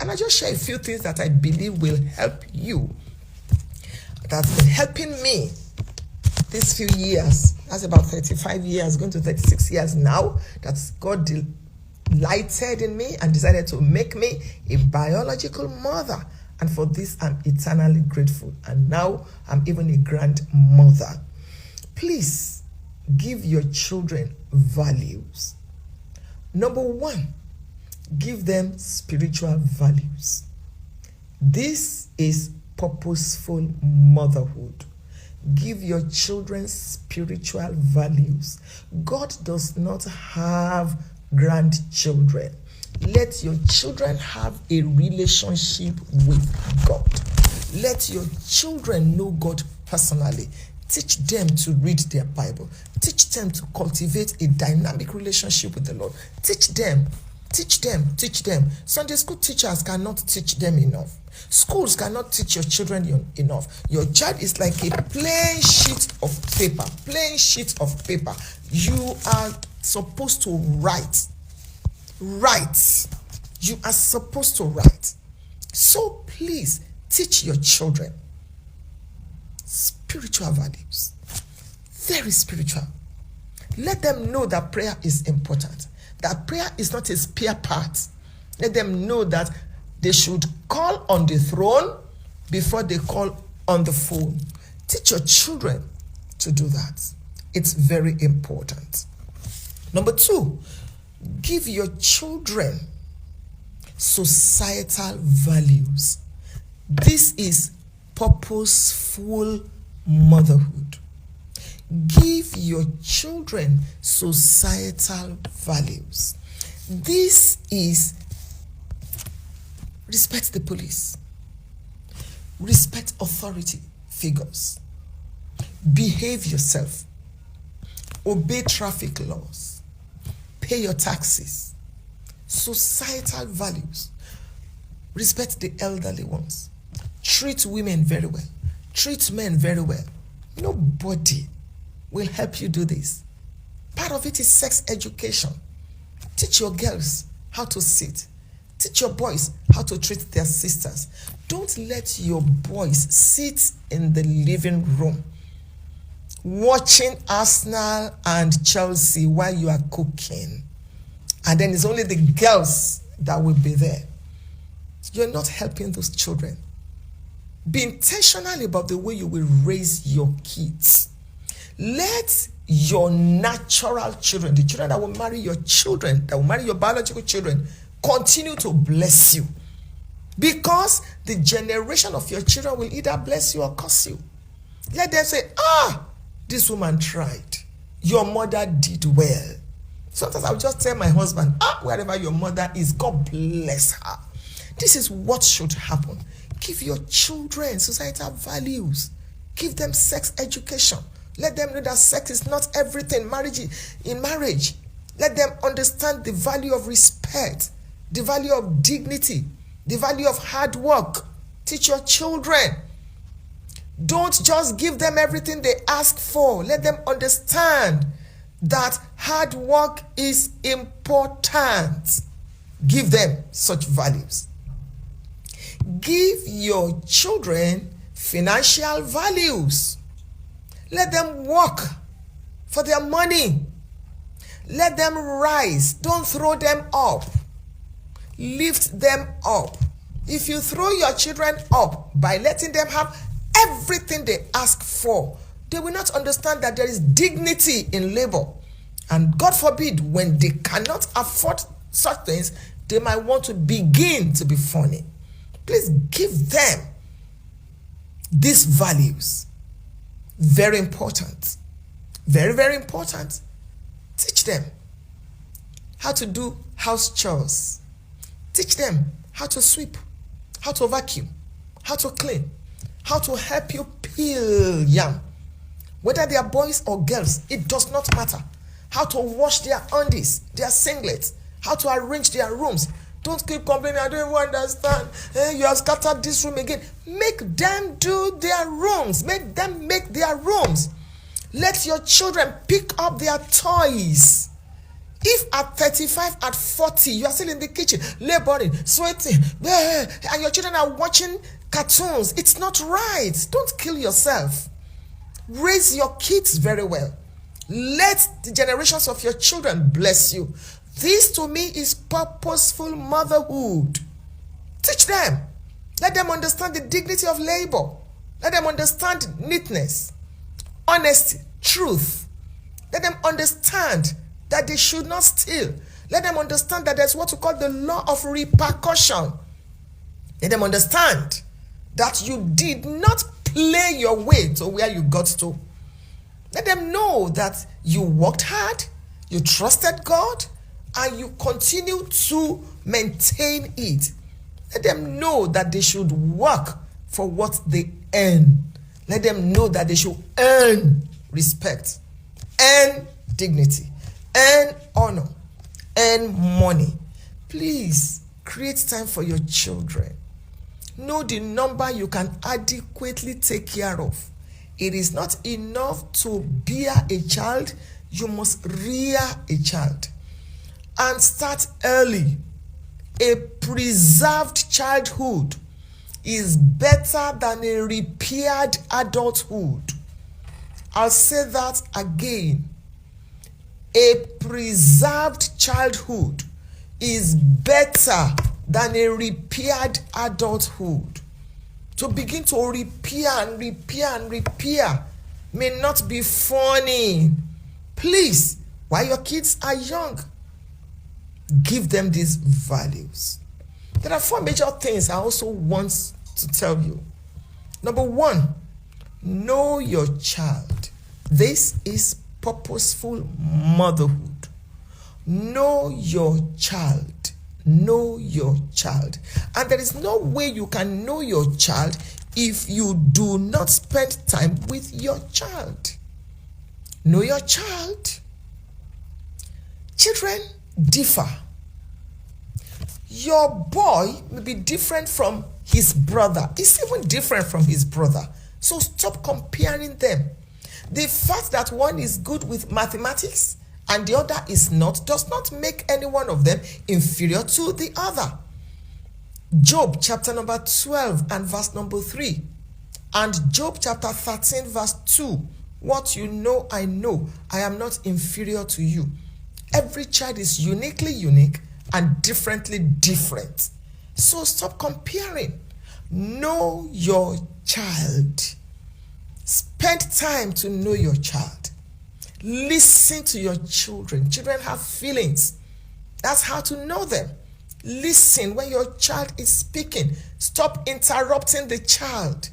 And I just share a few things that I believe will help you, that's been helping me these few years. That's about 35 years, going to 36 years now, that God delighted in me and decided to make me a biological mother. And for this, I'm eternally grateful. And now I'm even a grandmother. Please give your children values. Number one, give them spiritual values. This is purposeful motherhood. Give your children spiritual values. God does not have grandchildren. Let your children have a relationship with God. Let your children know God personally. Teach them to read their Bible. Teach them to cultivate a dynamic relationship with the Lord. Teach them. Sunday school teachers cannot teach them enough. Schools cannot teach your children enough. Your child is like a plain sheet of paper. Plain sheet of paper. You are supposed to write. You are supposed to write. So please teach your children spiritual values. Very spiritual. Let them know that prayer is important. That prayer is not a spare part. Let them know that they should call on the throne before they call on the phone. Teach your children to do that. It's very important. Number two, give your children societal values. This is purposeful motherhood. Give your children societal values. This is respect the police, respect authority figures, behave yourself, obey traffic laws, pay your taxes. Societal values. Respect the elderly ones. Treat women very well. Treat men very well. Nobody will help you do this. Part of it is sex education. Teach your girls how to sit. Teach your boys how to treat their sisters. Don't let your boys sit in the living room watching Arsenal and Chelsea while you are cooking. And then it's only the girls that will be there. You're not helping those children. Be intentional about the way you will raise your kids. Let your natural children, the children that will marry your children, that will marry your biological children, continue to bless you. Because the generation of your children will either bless you or curse you. Let them say, this woman tried. Your mother did well. Sometimes I'll just tell my husband, wherever your mother is, God bless her. This is what should happen. Give your children societal values. Give them sex education. Let them know that sex is not everything in marriage. Let them understand the value of respect, the value of dignity, the value of hard work. Teach your children. Don't just give them everything they ask for. Let them understand that hard work is important. Give them such values. Give your children financial values. Let them work for their money. Let them rise. Don't throw them up. Lift them up. If you throw your children up by letting them have everything they ask for, they will not understand that there is dignity in labor. And God forbid, when they cannot afford such things, they might want to begin to be funny. Please give them these values. Very important. Very, very important. Teach them how to do house chores. Teach them how to sweep, how to vacuum, how to clean, how to help you peel yam. Whether they are boys or girls, it does not matter. How to wash their undies, their singlets, how to arrange their rooms. Don't keep complaining, I don't even understand. You have scattered this room again. Make them do their rooms. Make them make their rooms. Let your children pick up their toys. If at 35, at 40, you are still in the kitchen, laboring, sweating, and your children are watching cartoons, it's not right. Don't kill yourself. Raise your kids very well. Let the generations of your children bless you. This to me is purposeful motherhood. Teach them. Let them understand the dignity of labor. Let them understand neatness, honesty, truth. Let them understand that they should not steal. Let them understand that there's what we call the law of repercussion. Let them understand that you did not play your way to where you got to. Let them know that you worked hard, you trusted God, and you continue to maintain it. Let them know that they should work for what they earn. Let them know that they should earn respect, earn dignity, earn honor, earn money. Please create time for your children. Know the number you can adequately take care of. It is not enough to bear a child, you must rear a child. And start early. A preserved childhood is better than a repaired adulthood. I'll say that again. A preserved childhood is better than a repaired adulthood. To begin to repair and repair and repair may not be funny. Please, while your kids are young, give them these values. There are 4 major things I also want to tell you. Number 1, know your child. This is purposeful motherhood. Know your child. Know your child. And there is no way you can know your child if you do not spend time with your child. Know your child. Children differ. Your boy may be different from his brother. He's even different from his brother. So stop comparing them. The fact that one is good with mathematics and the other is not does not make any one of them inferior to the other. Job chapter number 12 and verse number 3. And Job chapter 13 verse 2. What you know, I know. I am not inferior to you. Every child is uniquely unique and differently different. So stop comparing. Know your child. Spend time to know your child. Listen to your children. Children have feelings. That's how to know them. Listen when your child is speaking. Stop interrupting the child.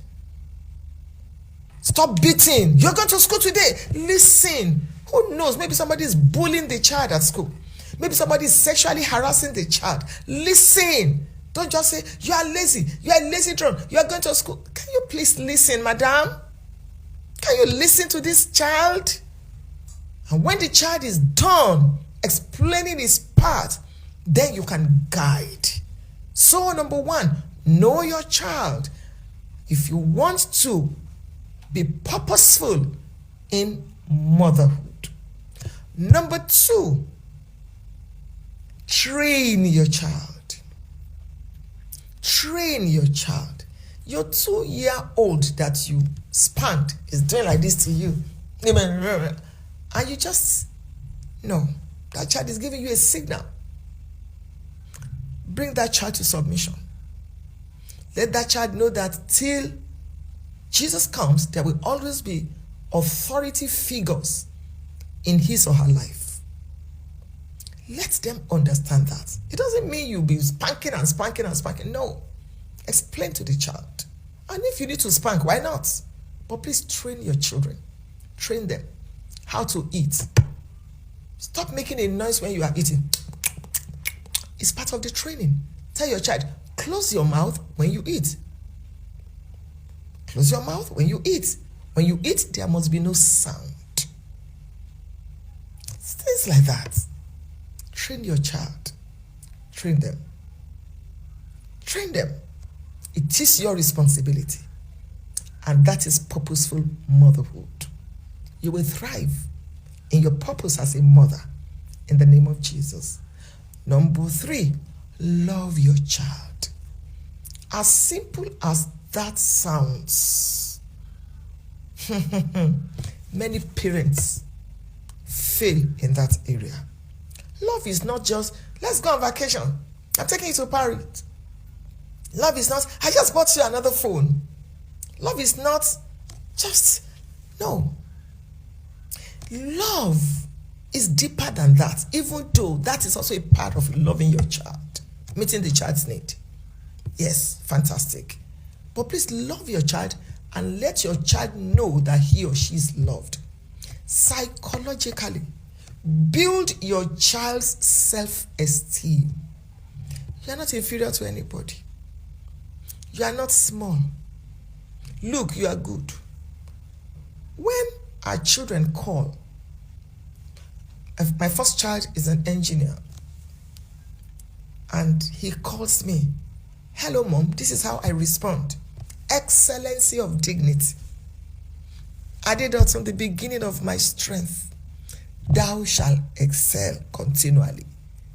Stop beating. You're going to school today. Listen. Who knows? Maybe somebody is bullying the child at school. Maybe somebody is sexually harassing the child. Listen. Don't just say, you are lazy. You are a lazy drone. You are going to school. Can you please listen, madam? Can you listen to this child? And when the child is done explaining his part, then you can guide. So number 1, know your child. If you want to be purposeful in motherhood. Number 2, train your child. Train your child. Your 2-year-old that you spanked is doing like this to you. And you just know that child is giving you a signal. Bring that child to submission. Let that child know that till Jesus comes, there will always be authority figures in his or her life. Let them understand that. It doesn't mean you'll be spanking and spanking and spanking. No. Explain to the child. And if you need to spank, why not? But please train your children. Train them how to eat. Stop making a noise when you are eating. It's part of the training. Tell your child, close your mouth when you eat. Close your mouth when you eat. When you eat, there must be no sound. Things like that. Train your child. Train them. Train them. It is your responsibility. And that is purposeful motherhood. You will thrive in your purpose as a mother in the name of Jesus. Number 3, love your child. As simple as that sounds, many parents fail in that area. Love is not just, let's go on vacation, I'm taking you to Paris. Love is not, I just bought you another phone. Love is not just, no. Love is deeper than that, even though that is also a part of loving your child, meeting the child's need. Yes, fantastic. But please love your child and let your child know that he or she is loved. Psychologically, build your child's self-esteem. You are not inferior to anybody. You are not small. Look, you are good. When our children call, my first child is an engineer, and he calls me, hello mom, this is how I respond. Excellency of dignity. I did that from the beginning of my strength. Thou shalt excel continually.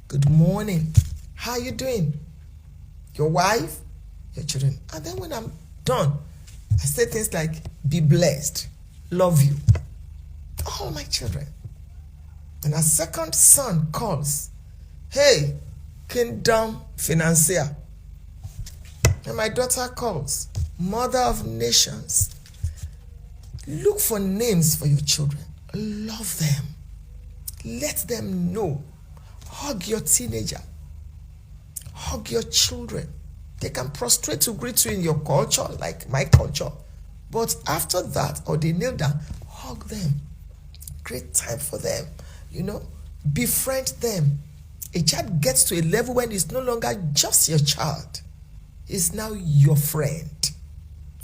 Good morning. How are you doing? Your wife? Your children? And then when I'm done, I say things like, be blessed. Love you. All my children. And our second son calls, hey, kingdom financier. And my daughter calls, mother of nations. Look for names for your children. Love them. Let them know. Hug your teenager. Hug your children. They can prostrate to greet you in your culture, like my culture. But after that, or they kneel down, hug them. Great time for them. Befriend them. A child gets to a level when it's no longer just your child. It's now your friend.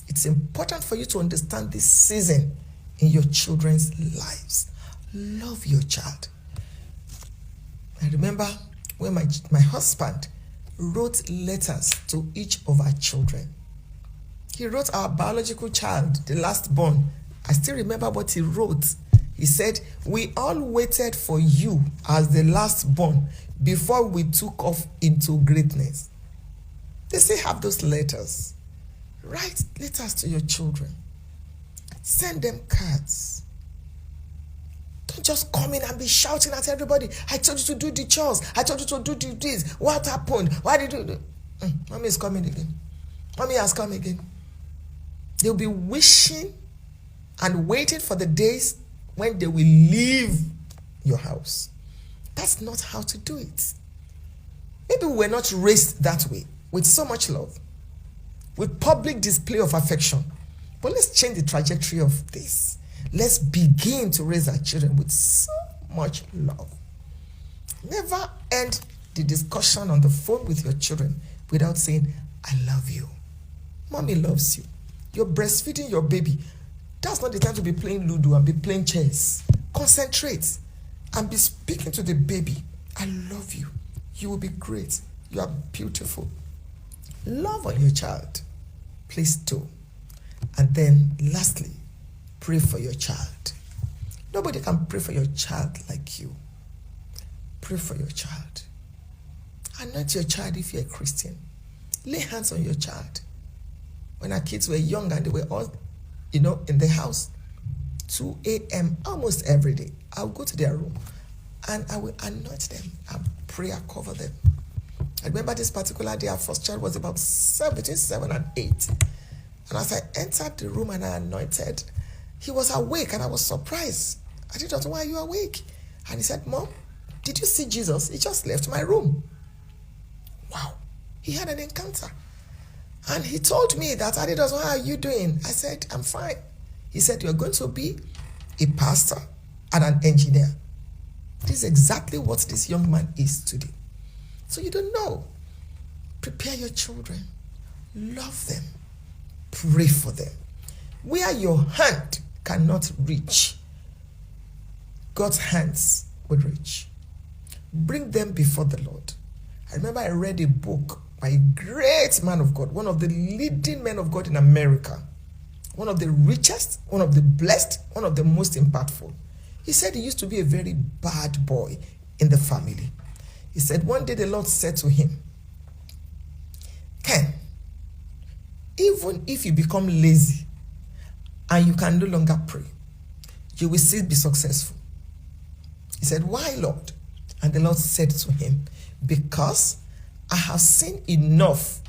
It's important for you to understand this season in your children's lives. Love your child. I remember when my husband wrote letters to each of our children. He wrote our biological child, the last born. I still remember what he wrote. He said, we all waited for you as the last born before we took off into greatness. They still have those letters. Write letters to your children. Send them cards. Don't just come in and be shouting at everybody. I told you to do the chores. I told you to do this. What happened? Why did you do? Mommy is coming again. Mommy has come again. They'll be wishing and waiting for the days when they will leave your house. That's not how to do it. Maybe we were not raised that way, with so much love, with public display of affection. But let's change the trajectory of this. Let's begin to raise our children with so much love. Never end the discussion on the phone with your children without saying, I love you. Mommy loves you. You're breastfeeding your baby. That's not the time to be playing Ludo and be playing chess. Concentrate and be speaking to the baby. I love you. You will be great. You are beautiful. Love on your child. Please do. And then lastly, pray for your child. Nobody can pray for your child like you. Pray for your child. Anoint your child if you're a Christian. Lay hands on your child. When our kids were young and they were all, in the house, 2 a.m. almost every day, I'll go to their room and I will anoint them and pray and cover them. I remember this particular day, our first child was about between 7 and 8. And as I entered the room and I anointed, he was awake and I was surprised. I did not know, why are you awake? And he said, Mom, did you see Jesus? He just left my room. Wow. He had an encounter. And he told me that, Adidas, how are you doing? I said, I'm fine. He said, you're going to be a pastor and an engineer. This is exactly what this young man is today. So you don't know. Prepare your children. Love them. Pray for them. Where your hand cannot reach, God's hands will reach. Bring them before the Lord. I remember I read a book by a great man of God, one of the leading men of God in America, one of the richest, one of the blessed, one of the most impactful. He said he used to be a very bad boy, in the family. He said, one day the Lord said to him, Ken, even if you become lazy and you can no longer pray, you will still be successful. He said, why, Lord? And the Lord said to him, because I have seen enough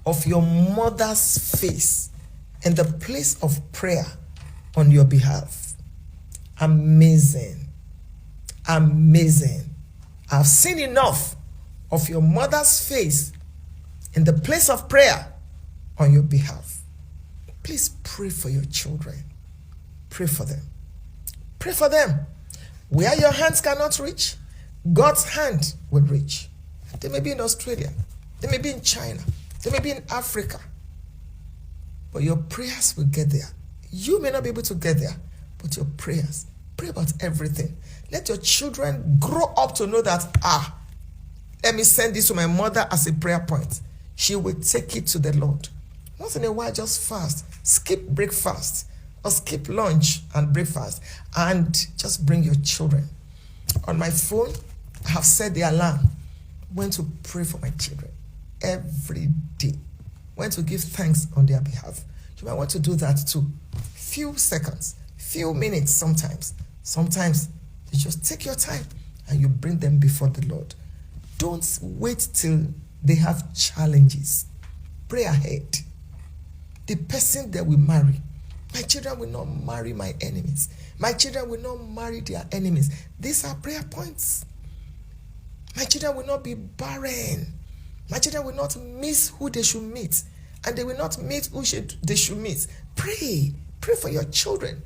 of your mother's face in the place of prayer on your behalf. Amazing. Amazing. I've seen enough of your mother's face in the place of prayer on your behalf. Please pray for your children. Pray for them. Pray for them. Where your hands cannot reach, God's hand will reach. They may be in Australia. They may be in China. They may be in Africa. But your prayers will get there. You may not be able to get there, but your prayers. Pray about everything. Let your children grow up to know that, let me send this to my mother as a prayer point. She will take it to the Lord. Once in a while, just fast. Skip breakfast or skip lunch and breakfast and just bring your children. On my phone, I have set the alarm when to pray for my children every day. When to give thanks on their behalf. You might want to do that too. Few seconds, few minutes sometimes. Sometimes you just take your time and you bring them before the Lord. Don't wait till they have challenges. Pray ahead. The person that will marry, my children will not marry my enemies. My children will not marry their enemies. These are prayer points. My children will not be barren. My children will not miss who they should meet. And they will not meet who they should meet. Pray. Pray for your children.